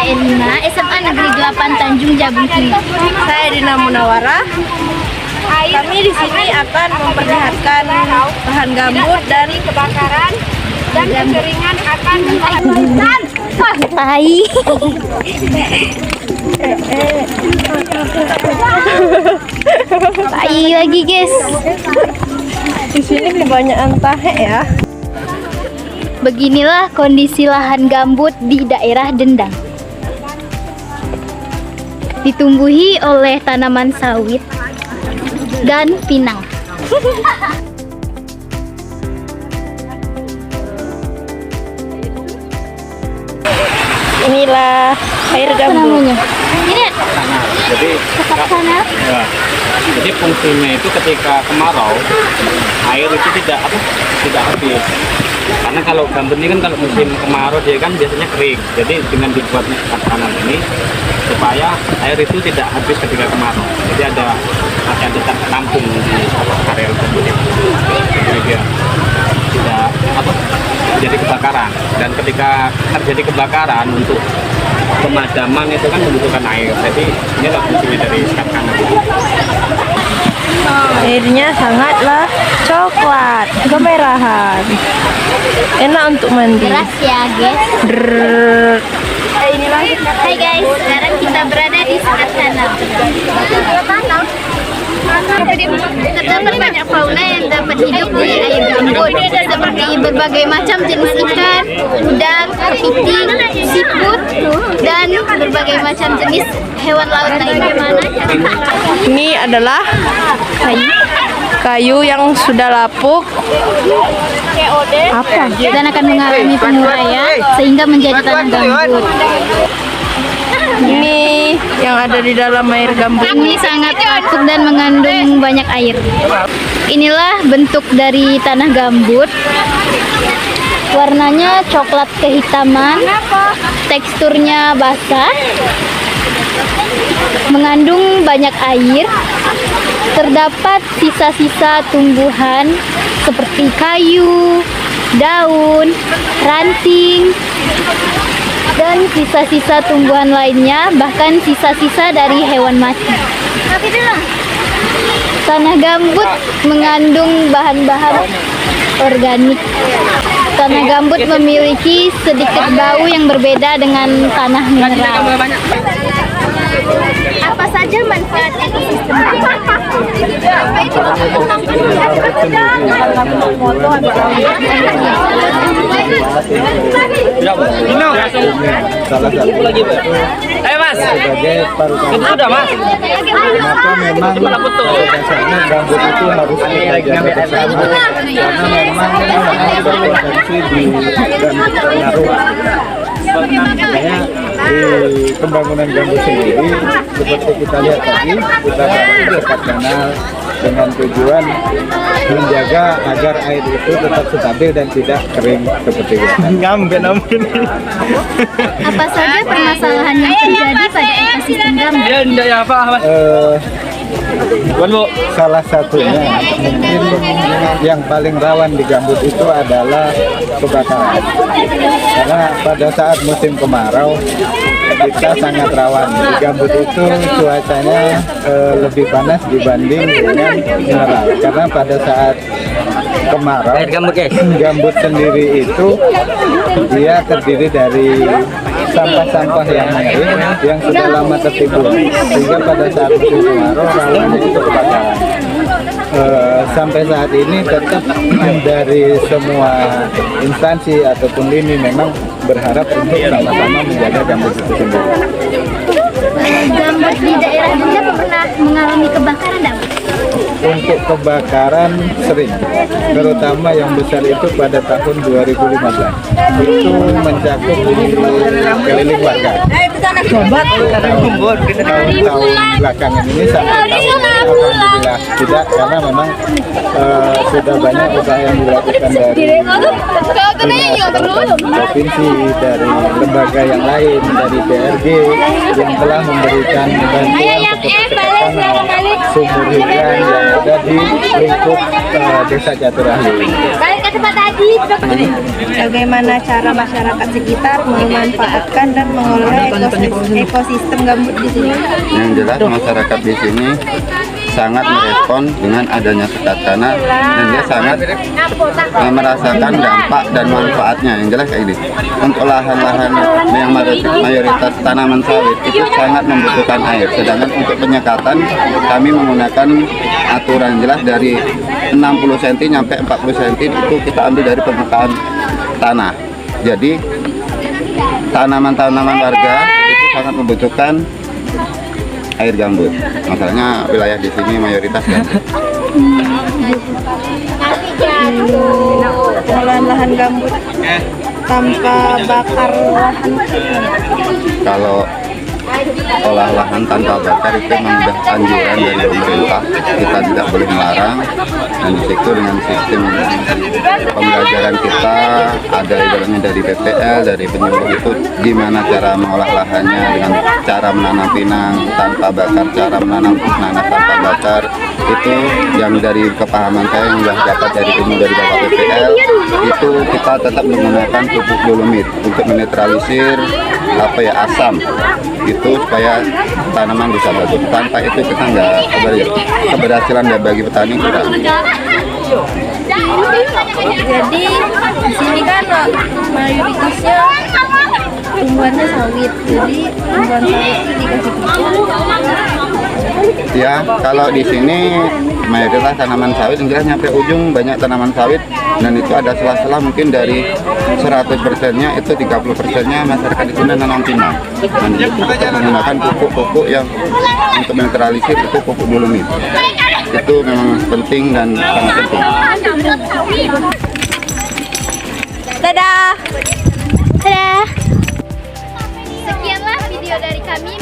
Elina, SMA Negeri 8 Tanjung Jabung Tinggi. Saya Dina Munawara. Kami di sini akan memperlihatkan bahan gambut dan kebakaran dan kekeringan akan Tai. Tai lagi guys. Di sini kebanyakan tahe ya. Beginilah kondisi lahan gambut di daerah Dendang. Ditumbuhi oleh tanaman sawit dan pinang. Inilah air gambut. Ini Jadi sana. ya, jadi fungsinya itu ketika kemarau air itu tidak habis. Karena kalau gambut ini kan kalau musim kemarau dia kan biasanya kering. Jadi dengan dibuatnya tanam ini supaya air itu tidak habis ketika kemarau. Jadi masih ada tampung di area gambut itu. Jadi dia tidak jadi kebakaran. Dan ketika terjadi kebakaran untuk pemadaman itu kan membutuhkan air. Jadi inilah fungsinya dari sekat kanan. Airnya sangatlah coklat, kemerahan. Enak untuk mandi. Deras ya guys. Drrrr. Hai guys, sekarang kita berada di sekat tanam. Terdapat banyak fauna yang dapat hidup di air gambut, seperti berbagai macam jenis ikan, udang, kepiting, siput, dan berbagai macam jenis hewan laut lainnya. Ini adalah kayu yang sudah lapuk. Apa? Dan akan mengalami penguraian sehingga menjadi tanah gambut. Ini yang ada di dalam air gambut. Ini sangat lapuk dan mengandung banyak air. Inilah bentuk dari tanah gambut. Warnanya coklat kehitaman, teksturnya basah, mengandung banyak air. Terdapat sisa-sisa tumbuhan seperti kayu, daun, ranting, dan sisa-sisa tumbuhan lainnya, bahkan sisa-sisa dari hewan mati. Tanah gambut mengandung bahan-bahan organik. Tanah gambut memiliki sedikit bau yang berbeda dengan tanah mineral. Apa saja manfaat ekosistem? Salah satu lagi, Ayo Mas. sebagai paru-paru. Sudah Mas. Kenapa memang dasarnya gambut itu harus kita jaga bersama karena memang berpotensi di gambut pengaruh. Makanya di pembangunan gambut sendiri seperti kita lihat tadi kita bangun dekat kanal dengan tujuan menjaga agar air itu tetap stabil dan tidak kering seperti biasa. Ngambil namun. Apa saja permasalahan yang terjadi pada ekosistem gambut? Ya enggak ya Pak Mas. Salah satunya mungkin yang paling rawan di gambut itu adalah kebakaran. Karena pada saat musim kemarau kita sangat rawan. Di gambut itu cuacanya lebih panas dibanding dengan mineral. Karena pada saat kemarau gambut sendiri itu dia terdiri dari sampah-sampah yang mengering yang sudah lama tertimbun, sehingga pada saat musim kemarau rawan itu kebakaran. Sampai saat ini tetap dari semua instansi ataupun lini memang berharap untuk sama-sama menjaga gambut itu sendiri. Gambut di daerah Dendang pernah mengalami kebakaran enggak? Untuk kebakaran sering, terutama yang besar itu pada tahun 2015. Itu mencakup keliling warga. Tahun-tahun belakangan ini sampai tahun alhamdulillah tidak, karena memang sudah banyak usaha yang dilakukan dari provinsi, dari lembaga yang lain, dari BRG yang telah memberikan bantuan seperti sumur hiburan yang ada di lingkup desa Catur Ayu. Bagaimana cara masyarakat sekitar memanfaatkan dan mengelola ekosistem gambut di sini? Yang jelas masyarakat di sini sangat merespon dengan adanya sekat tanah dan dia sangat merasakan dampak dan manfaatnya. Yang jelas kayak gini, untuk lahan-lahan yang mayoritas tanaman sawit itu sangat membutuhkan air, sedangkan untuk penyekatan kami menggunakan aturan jelas dari 60 cm sampai 40 cm itu kita ambil dari permukaan tanah. Jadi tanaman-tanaman warga itu sangat membutuhkan air gambut. Masalahnya wilayah di sini mayoritas gambut. Pengolahan lahan gambut tanpa bakar lahan. Kalau olah lahan tanpa bakar itu memang sudah anjuran dari pemerintah, kita tidak boleh melarang. Dan di situ dengan sistem pembelajaran kita ada ibaratnya dari PPL, dari penyuluh itu gimana cara mengolah lahannya dengan cara menanam pinang tanpa bakar, cara menanam nanas tanpa bakar. Itu yang dari kepahaman saya yang sudah dapat dari ilmu dari Bapak PPL, itu kita tetap menggunakan pupuk dolomit untuk menetralisir asam itu supaya tanaman bisa bagus. Tanpa itu kita nggak keberhasilan bagi petani kurang. Jadi di sini kan mayoritasnya tumbuhannya sawit. Jadi tumbuhan sawit itu dikasih pupuk. Ya, kalau di sini mayoritas tanaman sawit yang jelas nyampe ujung banyak tanaman sawit, dan itu ada sela-sela mungkin dari 100%-nya itu 30%-nya masyarakat di sini nanam pinang. Dan kita menggunakan pupuk-pupuk yang untuk menetralisir itu pupuk dolomit. Itu memang penting dan sangat penting. Dadah. Dadah. Sekianlah video dari kami